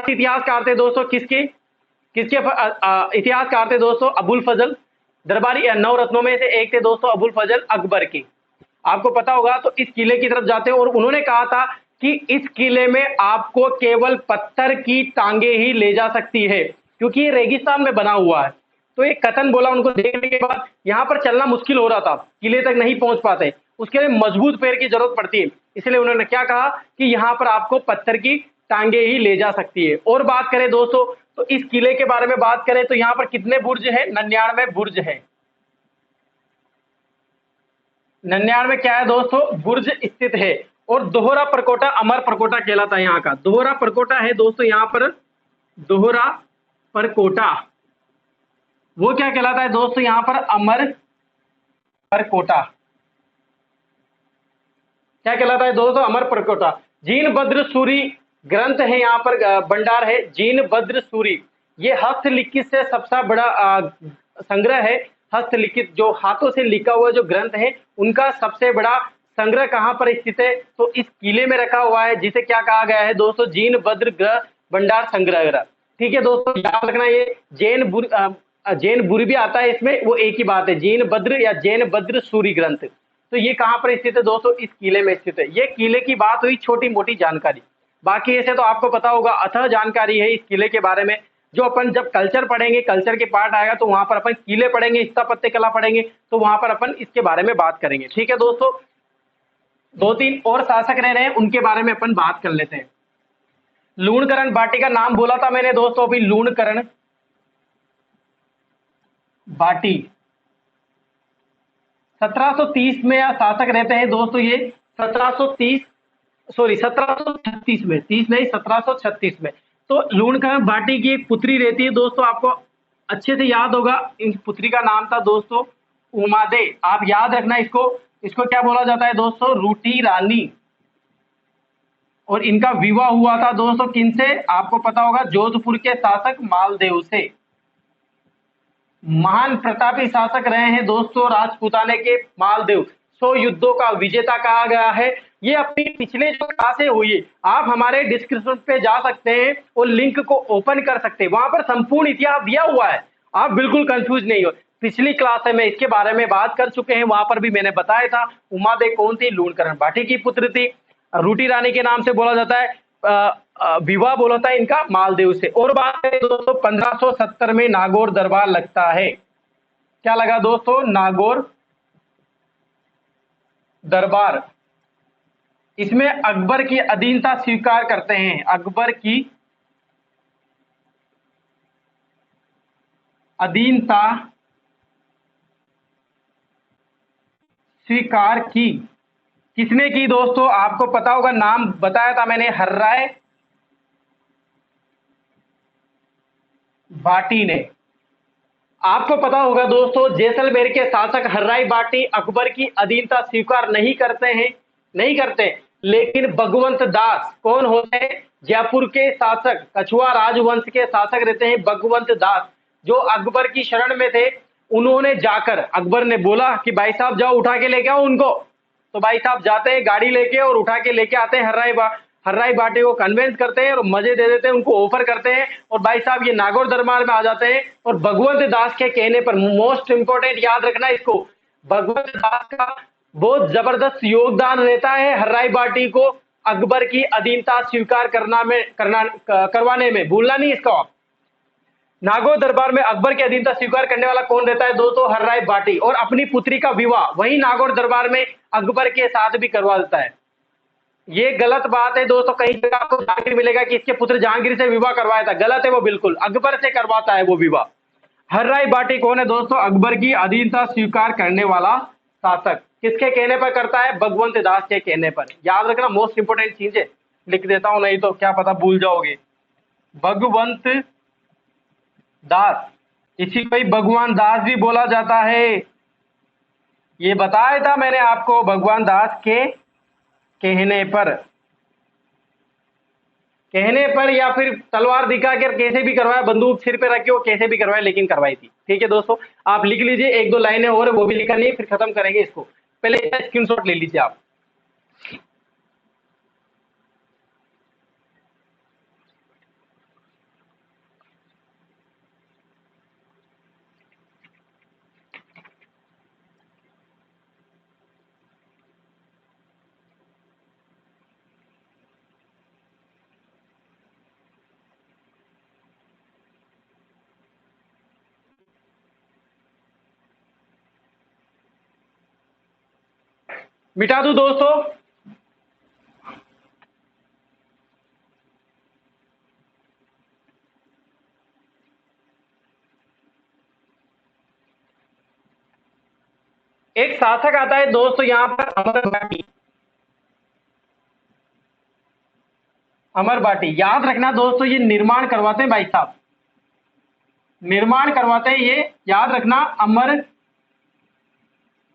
इतिहासकार थे दोस्तों, किसके किसके इतिहासकार थे दोस्तों, अबुल फजल, दरबारी नौ रत्नों में से एक थे दोस्तों अबुल फजल अकबर के, आपको पता होगा। तो इस किले की तरफ जाते हैं और उन्होंने कहा था कि इस किले में आपको केवल पत्थर की टांगे ही ले जा सकती है, क्योंकि ये रेगिस्तान में बना हुआ है। तो एक कथन बोला उनको देखने के बाद, यहाँ पर चलना मुश्किल हो रहा था, किले तक नहीं पहुंच पाते, उसके लिए मजबूत पैर की जरूरत पड़ती है, इसलिए उन्होंने क्या कहा कि यहाँ पर आपको पत्थर की टांगे ही ले जा सकती है। और बात करें दोस्तों, तो इस किले के बारे में बात करें तो यहाँ पर कितने बुर्ज है, 99 बुर्ज है, 99 क्या है दोस्तों, बुर्ज स्थित है। और दोहरा परकोटा अमर परकोटा कहलाता है, यहाँ का दोहरा परकोटा है दोस्तों, यहाँ पर दोहरा परकोटा, वो क्या कहलाता है दोस्तों, यहाँ पर अमर परकोटा, क्या कहलाता है दोस्तों, अमर परकोटा। जीन भद्र सूरी ग्रंथ है, यहाँ पर भंडार है, जीन भद्र सूरी, ये हस्तलिखित से सबसे बड़ा संग्रह है, हस्तलिखित जो हाथों से लिखा हुआ जो ग्रंथ है उनका सबसे बड़ा संग्रह कहाँ पर स्थित है, तो इस किले में रखा हुआ है, जिसे क्या कहा गया है दोस्तों, जीन भद्र ग्रह भंडार संग्रह। ठीक है दोस्तों, याद रखना, ये जैन बुरी भी आता है इसमें, वो एक ही बात है, जैन भद्र या जैन भद्र सूरी ग्रंथ। तो ये कहाँ पर स्थित है दोस्तों, इस किले में स्थित है। ये किले की बात हुई छोटी मोटी जानकारी, बाकी ऐसे तो आपको पता होगा अथह जानकारी है इस किले के बारे में, जो अपन जब कल्चर पढ़ेंगे, कल्चर के पार्ट आएगा तो वहां पर अपन किले पढ़ेंगे, स्थापत्य कला पढ़ेंगे, तो वहां पर अपन इसके बारे में बात करेंगे। ठीक है दोस्तों, 2-3 और शासक रह रहे हैं, उनके बारे में अपन बात कर लेते हैं। लूणकरण भाटी का नाम बोला था मैंने दोस्तों अभी, लूणकरण भाटी 1730 में शासक रहते हैं दोस्तों, ये 1730 सॉरी 1736 में, 30 नहीं 1736 में। तो लूणकरण भाटी की एक पुत्री रहती है दोस्तों, आपको अच्छे से याद होगा, इस पुत्री का नाम था दोस्तों उमादे। आप याद रखना इसको, इसको क्या बोला जाता है दोस्तों, रूटी रानी। और इनका विवाह हुआ था दोस्तों किनसे, आपको पता होगा, जोधपुर के शासक मालदेव से। महान प्रतापी शासक रहे हैं दोस्तों राजपूताने के मालदेव। 100 युद्धों का विजेता कहा गया है। ये अपनी पिछले जो क्लासें हुई, आप हमारे डिस्क्रिप्शन पे जा सकते हैं और लिंक को ओपन कर सकते हैं, वहां पर संपूर्ण इतिहास दिया हुआ है, आप बिल्कुल कंफ्यूज नहीं हो। पिछली क्लास में इसके बारे में बात कर चुके हैं, वहां पर भी मैंने बताया था उमादे कौन थी, लूणकरण भाटी की पुत्र थी, रूटी रानी के नाम से बोला जाता है। विवाह बोला था इनका मालदेव से। और बात करें दोस्तों 1570 में नागौर दरबार लगता है। क्या लगा दोस्तों, नागौर दरबार। इसमें अकबर की अधीनता स्वीकार करते हैं, अकबर की अधीनता स्वीकार की। किसने की दोस्तों, आपको पता होगा, नाम बताया था मैंने, हर्राय बाटी ने। आपको पता होगा दोस्तों जैसलमेर के शासक हर्राय बाटी अकबर की अधीनता स्वीकार नहीं करते हैं, नहीं करते। लेकिन भगवंत दास कौन होते हैं, जयपुर के शासक, कछुआ राजवंश के शासक रहते हैं भगवंत दास, जो अकबर की शरण में थे। उन्होंने जाकर, अकबर ने बोला कि भाई साहब जाओ उठा के लेके आओ उनको, तो भाई साहब जाते हैं गाड़ी लेके और उठा के लेके आते हैं, हर्राई बाटी को कन्वेंस करते हैं और मजे दे देते हैं, उनको ऑफर करते हैं, और भाई साहब ये नागौर दरबार में आ जाते हैं। और भगवंत दास के कहने पर, मोस्ट इंपोर्टेंट याद रखना इसको, भगवंत दास का बहुत जबरदस्त योगदान रहता है हर्राई बाटी को अकबर की अधीनता स्वीकार करवाने में, भूलना नहीं इसको आप। नागौर दरबार में अकबर की अधीनता स्वीकार करने वाला कौन रहता है दोस्तों, हर्राय बाटी। और अपनी पुत्री का विवाह वही नागौर दरबार में अकबर के साथ भी करवा देता है। ये गलत बात है दोस्तों, कहीं जगह आपको जहांगीर मिलेगा कि इसके पुत्र जहांगीर से विवाह करवाया था, गलत है वो, बिल्कुल अकबर से करवाता है वो विवाह। हर्राय बाटी कौन है दोस्तों, अकबर की अधीनता स्वीकार करने वाला शासक। किसके कहने पर करता है, भगवंत दास के कहने पर। याद रखना, मोस्ट इंपोर्टेंट चीज है, लिख देता हूं नहीं तो क्या पता भूल जाओगे। भगवंत दास, इसी को ही भगवान दास भी बोला जाता है। ये बताया था मैंने आपको, भगवान दास के कहने पर या फिर तलवार दिखा कर कैसे भी करवाया, बंदूक सिर पे रखे हो कैसे भी करवाया, लेकिन करवाई थी। ठीक है दोस्तों, आप लिख लीजिए, एक दो लाइनें और वो भी लिखनी है, फिर खत्म करेंगे इसको। पहले स्क्रीनशॉट ले लीजिए आप। मिटा दूं दोस्तों, एक शासक आता है दोस्तों यहां पर, अमर बाटी। अमर बाटी याद रखना दोस्तों, ये निर्माण करवाते हैं भाई साहब, निर्माण करवाते हैं ये, याद रखना, अमर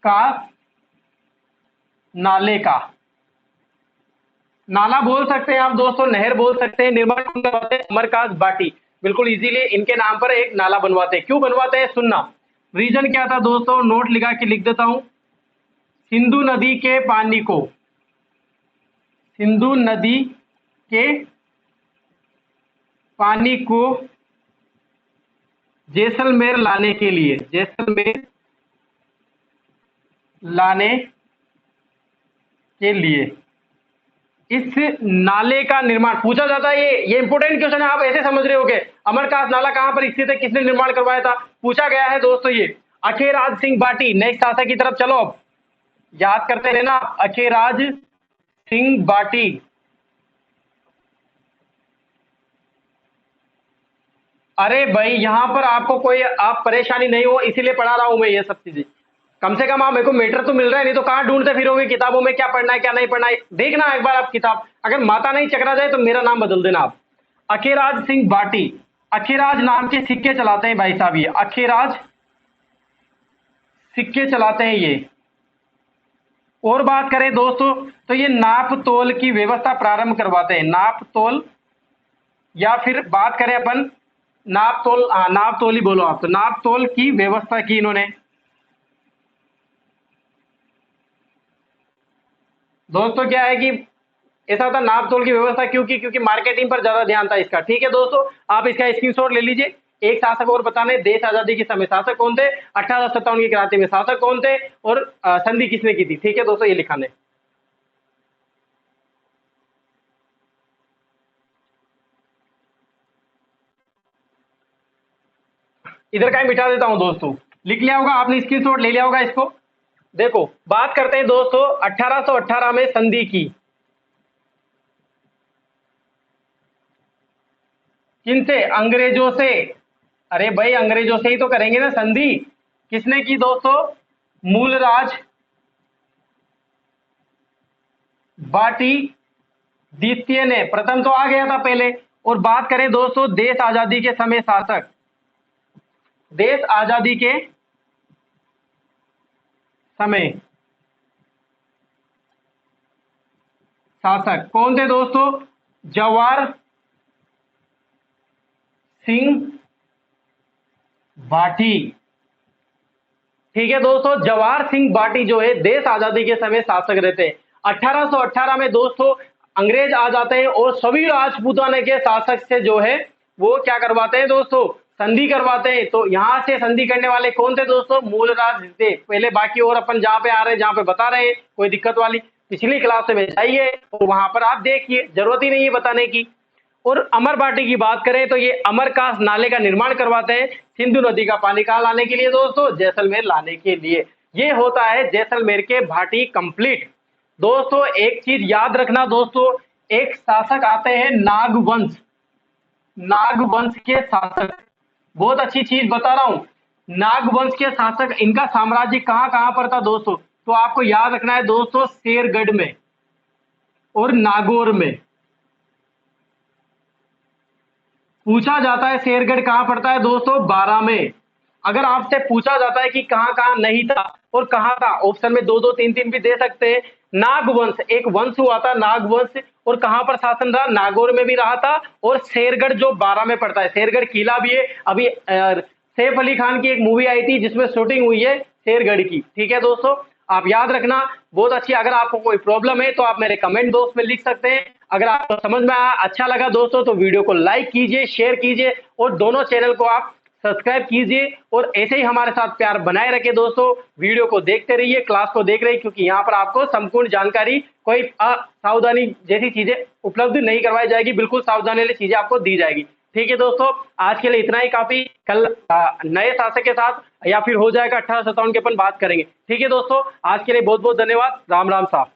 का नाले का, नाला बोल सकते हैं आप दोस्तों, नहर बोल सकते हैं। निर्माण कौन करवाते हैं, अमरकास बाटी। बिल्कुल इजीली इनके नाम पर एक नाला बनवाते हैं। क्यों बनवाते हैं सुनना, रीजन क्या था दोस्तों, नोट लिखा के लिख देता हूं। सिंधु नदी के पानी को, सिंधु नदी के पानी को जैसलमेर लाने के लिए, जैसलमेर लाने के लिए इस नाले का निर्माण पूछा जाता है। ये इंपोर्टेंट क्वेश्चन है, आप ऐसे समझ रहे होगे, अमरकास नाला कहां पर स्थित है, किसने निर्माण करवाया था, पूछा गया है दोस्तों ये। अखेराज सिंह बाटी, नेक्स्ट शासक की तरफ चलो, अब याद करते रहना, अखेराज सिंह बाटी। अरे भाई यहां पर आपको कोई आप परेशानी नहीं हो, इसीलिए पढ़ा रहा हूं मैं ये सब चीजें। कम से कम आप मेरे को मीटर तो मिल रहा है, नहीं तो कहाँ ढूंढते फिरोगे किताबों में क्या पढ़ना है क्या नहीं पढ़ना है। देखना एक बार आप किताब, अगर माता नहीं चकरा जाए तो मेरा नाम बदल देना आप। अखेराज सिंह भाटी, अखेराज नाम के सिक्के चलाते हैं भाई साहब, ये अखेराज सिक्के चलाते हैं ये। और बात करें दोस्तों तो ये नाप तोल की व्यवस्था प्रारंभ करवाते हैं, नाप तोल, या फिर बात करें अपन नाप तोल, नाप तोल ही बोलो आप, तो नाप तोल की व्यवस्था की इन्होंने। दोस्तों क्या है कि ऐसा था, नाप तोल की व्यवस्था क्यों की, क्योंकि मार्केटिंग पर ज्यादा ध्यान था इसका। ठीक है दोस्तों, आप इसका स्क्रीनशॉट ले लीजिए। एक शासक और बताने, देश आजादी के समय शासक कौन थे, 1857 की क्रांति में शासक कौन थे, और संधि किसने की थी। ठीक है दोस्तों, ये लिखाने। इधर का ही मिटा देता हूं दोस्तों, लिख लिया होगा आपने, स्क्रीनशॉट ले लिया होगा इसको। देखो बात करते हैं दोस्तों 1818 में संधि की, किनसे, अंग्रेजों से। अरे भाई अंग्रेजों से ही तो करेंगे ना संधि। किसने की दोस्तों, मूलराज भाटी द्वितीय ने, प्रथम तो आ गया था पहले। और बात करें दोस्तों देश आजादी के समय शासक, देश आजादी के समय शासक कौन थे दोस्तों, जवाहर सिंह भाटी। ठीक है दोस्तों, जवाहर सिंह भाटी जो है देश आजादी के समय शासक रहते हैं। 1818 में दोस्तों अंग्रेज आ जाते हैं और सभी राजपूताना के शासक से जो है वो क्या करवाते हैं दोस्तों, संधि करवाते हैं। तो यहां से संधि करने वाले कौन थे दोस्तों, मूलराज थे पहले। बाकी और अपन जहां पे आ रहे हैं, जहां पे बता रहे हैं, कोई दिक्कत वाली पिछली क्लास में जाइए और वहां पर आप देखिए, जरूरत ही नहीं है बताने की। और अमर भाटी की बात करें तो ये अमरकांस नाले का निर्माण करवाते हैं, सिंधु नदी का पानी कहां लाने के लिए दोस्तों, जैसलमेर लाने के लिए। ये होता है जैसलमेर के भाटी कंप्लीट। दोस्तों एक चीज याद रखना दोस्तों, एक शासक आते हैं नागवंश, नागवंश के शासक, बहुत अच्छी चीज बता रहा हूं। नागवंश के शासक, इनका साम्राज्य कहां कहां पर था दोस्तों, तो आपको याद रखना है दोस्तों, शेरगढ़ में और नागौर में। पूछा जाता है शेरगढ़ कहां पड़ता है दोस्तों, 12 में। अगर आपसे पूछा जाता है कि कहां कहां नहीं था और कहां था, ऑप्शन में 2 2 3 3 भी दे सकते हैं। नागवंश एक वंश हुआ था नागवंश, और कहां पर शासन रहा, नागौर में भी रहा था। और शेरगढ़ जो 12 में पड़ता है, शेरगढ़ किला भी है। अभी सैफ अली खान की एक मूवी आई थी जिसमें शूटिंग हुई है शेरगढ़ की। ठीक है दोस्तों, आप याद रखना, बहुत अच्छी। अगर आपको कोई प्रॉब्लम है तो आप मेरे कमेंट बॉक्स में लिख सकते हैं। अगर आपको समझ में आया, अच्छा लगा दोस्तों, तो वीडियो को लाइक कीजिए, शेयर कीजिए, और दोनों चैनल को आप सब्सक्राइब कीजिए। और ऐसे ही हमारे साथ प्यार बनाए रखे दोस्तों, वीडियो को देखते रहिए, क्लास को देख रहिए, क्योंकि यहाँ पर आपको संपूर्ण जानकारी, कोई असावधानी जैसी चीजें उपलब्ध नहीं करवाई जाएगी, बिल्कुल सावधानी वाली चीजें आपको दी जाएगी। ठीक है दोस्तों, आज के लिए इतना ही काफी। कल नए शासक के साथ या फिर हो जाएगा 1857 के अपन बात करेंगे। ठीक है दोस्तों, आज के लिए बहुत बहुत धन्यवाद। राम राम साहब।